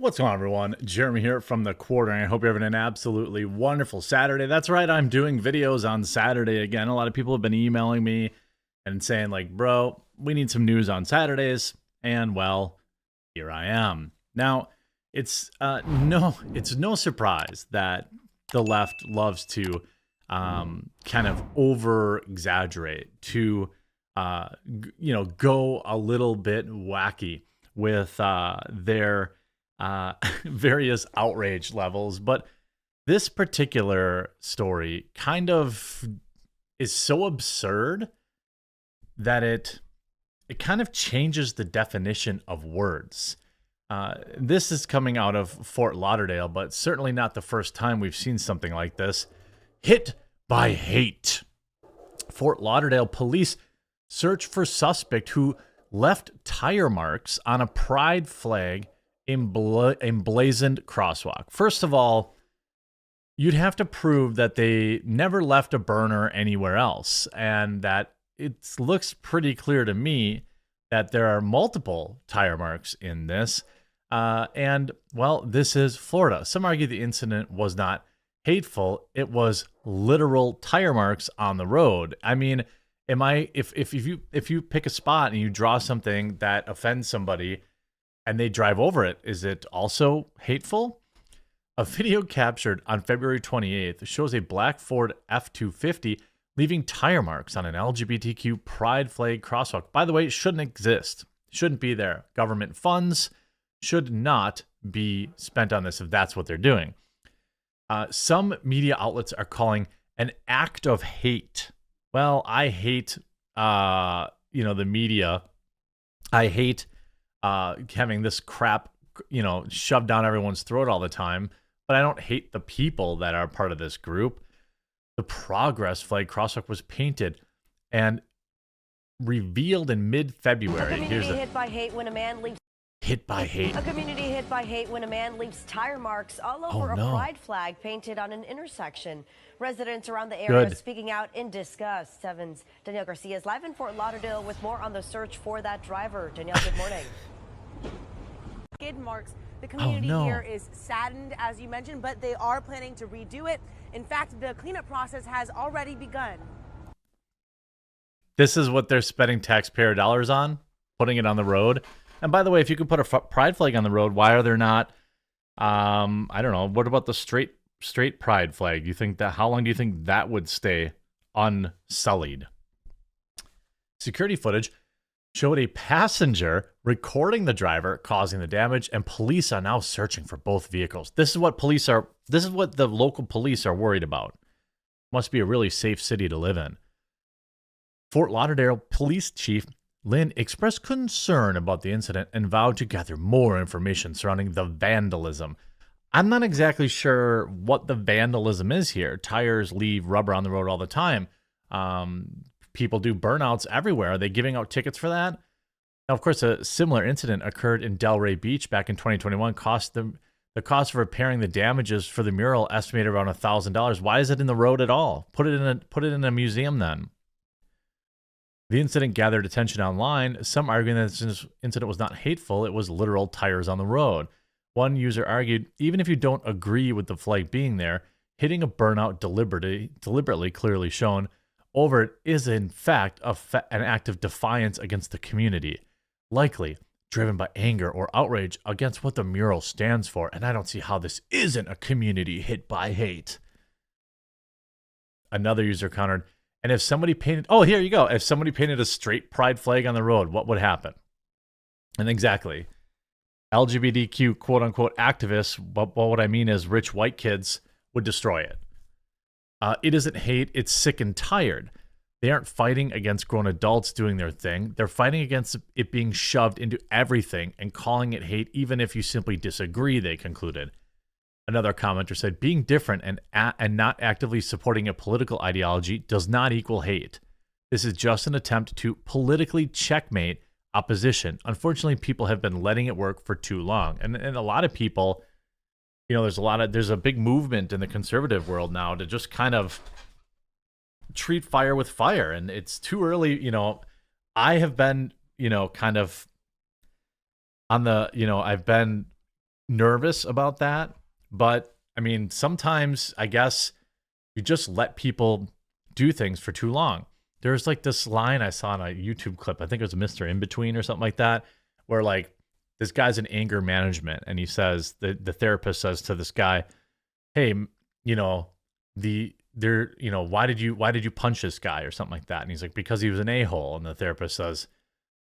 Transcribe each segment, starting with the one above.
What's going on, everyone? Jeremy here from the Quarter, and I hope you're having an absolutely wonderful Saturday. That's right, I'm doing videos on Saturday again. A lot of people have been emailing me and saying, like, bro, we need some news on Saturdays, and well, here I am. Now, it's no surprise that the left loves to kind of over exaggerate, to go a little bit wacky with their various outrage levels. But this particular story kind of is so absurd that it kind of changes the definition of words. This is coming out of Fort Lauderdale, but certainly not the first time we've seen something like this. Hit by hate. Fort Lauderdale police search for suspect who left tire marks on a pride flag emblazoned crosswalk. First of all, you'd have to prove that they never left a burner anywhere else, and that it looks pretty clear to me that there are multiple tire marks in this. And, well, this is Florida. Some argue the incident was not hateful. It was literal tire marks on the road. I mean, if you pick a spot and you draw something that offends somebody and they drive over it, is it also hateful? A video captured on February 28th shows a black Ford F-250 leaving tire marks on an LGBTQ pride flag crosswalk. By the way, it shouldn't exist. Shouldn't be there. Government funds should not be spent on this if that's what they're doing. Some media outlets are calling an act of hate. Well, I hate, the media. I hate having this crap, shoved down everyone's throat all the time. But I don't hate the people that are part of this group. The progress flag crosswalk was painted and revealed in mid-February. Hit by hate when a man leaves. Hit by hate. A community hit by hate when a man leaves tire marks all over a pride flag painted on an intersection. Residents around the area speaking out in disgust. 7's Danielle Garcia is live in Fort Lauderdale with more on the search for that driver. Danielle, good morning. Skid marks. The community here is saddened, as you mentioned, but they are planning to redo it. In fact, the cleanup process has already begun. This is what they're spending taxpayer dollars on, putting it on the road. And by the way, if you could put a pride flag on the road, why are there not, I don't know, what about the straight pride flag? You think that, how long do you think that would stay unsullied? Security footage showed a passenger recording the driver causing the damage, and police are now searching for both vehicles. This is what the local police are worried about. Must be a really safe city to live in. Fort Lauderdale Police Chief Lynn expressed concern about the incident and vowed to gather more information surrounding the vandalism. I'm not exactly sure what the vandalism is here. Tires leave rubber on the road all the time. People do burnouts everywhere. Are they giving out tickets for that? Now, of course, a similar incident occurred in Delray Beach back in 2021. The cost of repairing the damages for the mural estimated around $1,000. Why is it in the road at all? Put it in a museum then. The incident gathered attention online, some arguing that this incident was not hateful, it was literal tires on the road. One user argued, even if you don't agree with the flag being there, hitting a burnout deliberately clearly shown over it is in fact an act of defiance against the community, likely driven by anger or outrage against what the mural stands for, and I don't see how this isn't a community hit by hate. Another user countered, and if somebody painted, here you go. If somebody painted a straight pride flag on the road, what would happen? And exactly, LGBTQ quote unquote activists, what I mean is rich white kids, would destroy it. It isn't hate, it's sick and tired. They aren't fighting against grown adults doing their thing. They're fighting against it being shoved into everything and calling it hate, even if you simply disagree, they concluded. Another commenter said, being different and not actively supporting a political ideology does not equal hate. This is just an attempt to politically checkmate opposition. Unfortunately, people have been letting it work for too long. And a lot of people, there's a big movement in the conservative world now to just kind of treat fire with fire. And it's too early. I have been, kind of on the, I've been nervous about that. But I mean, sometimes I guess you just let people do things for too long. There's like this line I saw in a YouTube clip. I think it was Mr. In Between or something like that, where like this guy's in anger management, and he says, the therapist says to this guy, "Hey, you know, why did you punch this guy or something like that?" And he's like, "Because he was an a-hole." And the therapist says,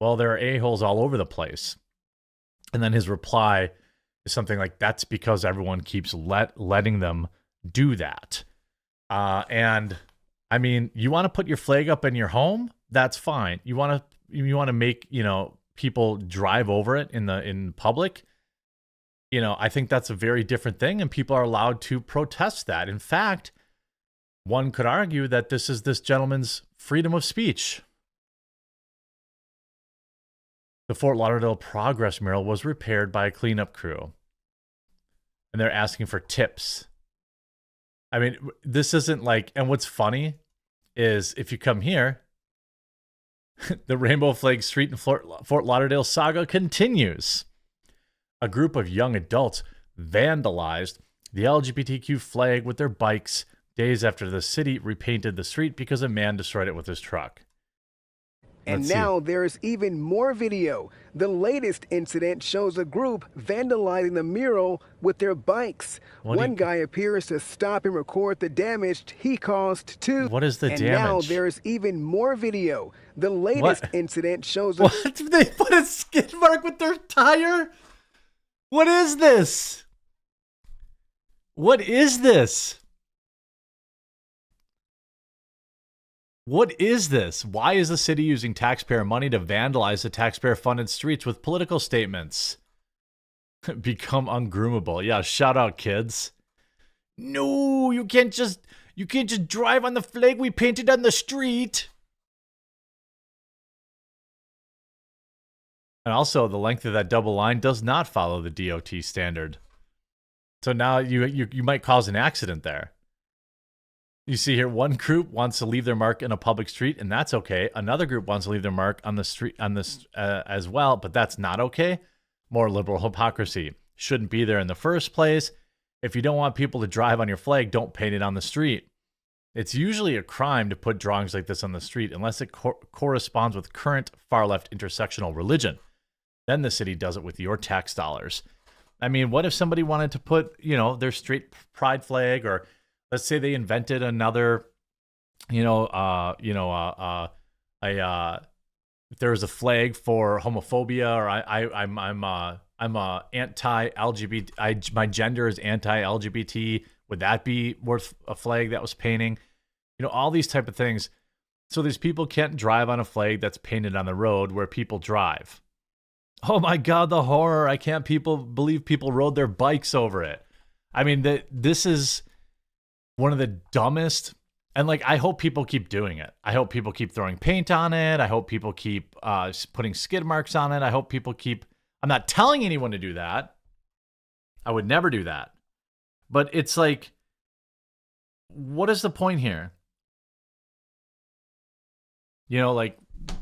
"Well, there are a-holes all over the place." And then his reply is something like, "That's because everyone keeps letting them do that." And I mean, you want to put your flag up in your home? That's fine. You want to make, people drive over it in public? I think that's a very different thing, and people are allowed to protest that. In fact, one could argue that this is this gentleman's freedom of speech. The Fort Lauderdale Progress mural was repaired by a cleanup crew, and they're asking for tips. I mean, this isn't like, and what's funny is if you come here, the Rainbow Flag Street and Fort Lauderdale saga continues. A group of young adults vandalized the LGBTQ flag with their bikes days after the city repainted the street because a man destroyed it with his truck. And now there's even more video. The latest incident shows a group vandalizing the mural with their bikes. One guy appears to stop and record the damage he caused too. What is the damage? And now there's even more video. The latest incident shows What? They put a skid mark with their tire? What is this? What is this? What is this? Why is the city using taxpayer money to vandalize the taxpayer-funded streets with political statements? Become ungroomable. Yeah, shout out, kids. No, you can't just drive on the flag we painted on the street. And also, the length of that double line does not follow the DOT standard. So now you might cause an accident there. You see here, one group wants to leave their mark in a public street, and that's okay. Another group wants to leave their mark on the street as well, but that's not okay. More liberal hypocrisy. Shouldn't be there in the first place. If you don't want people to drive on your flag, don't paint it on the street. It's usually a crime to put drawings like this on the street unless it corresponds with current far-left intersectional religion. Then the city does it with your tax dollars. I mean, what if somebody wanted to put, their straight pride flag, or let's say they invented another, if there was a flag for homophobia, or I'm anti-LGBT, my gender is anti-LGBT. Would that be worth a flag that was painting? All these type of things. So these people can't drive on a flag that's painted on the road where people drive. Oh my God, the horror. I can't believe people rode their bikes over it. I mean, this is one of the dumbest, and I hope people keep doing it. I hope people keep throwing paint on it. I hope people keep putting skid marks on it. I hope people keep, I'm not telling anyone to do that. I would never do that. But it's like, what is the point here?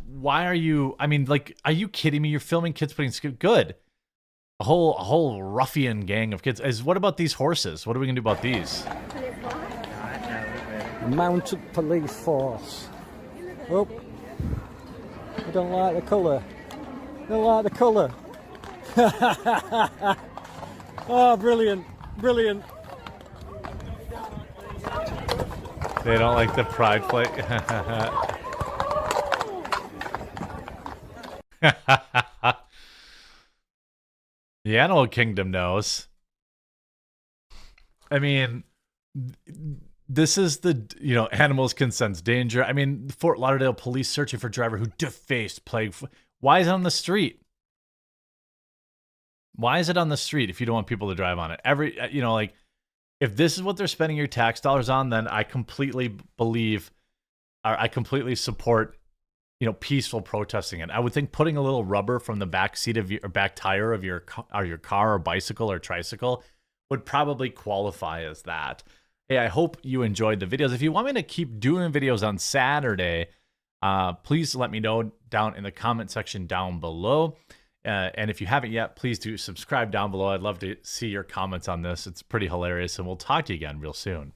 Why are you, are you kidding me? You're filming kids putting skid, good. A whole ruffian gang of kids. What about these horses? What are we gonna do about these? Mounted police force. Oh, I don't like the colour. Don't like the colour. Oh, brilliant. They don't like the pride flag. The animal kingdom knows. I mean, this is the, animals can sense danger. I mean, Fort Lauderdale police searching for driver who defaced plague. Why is it on the street? Why is it on the street if you don't want people to drive on it? If this is what they're spending your tax dollars on, then I completely support, peaceful protesting. And I would think putting a little rubber from the back seat of your back tire of your car or bicycle or tricycle would probably qualify as that. Hey, I hope you enjoyed the videos. If you want me to keep doing videos on Saturday, please let me know down in the comment section down below. And if you haven't yet, please do subscribe down below. I'd love to see your comments on this. It's pretty hilarious, and we'll talk to you again real soon.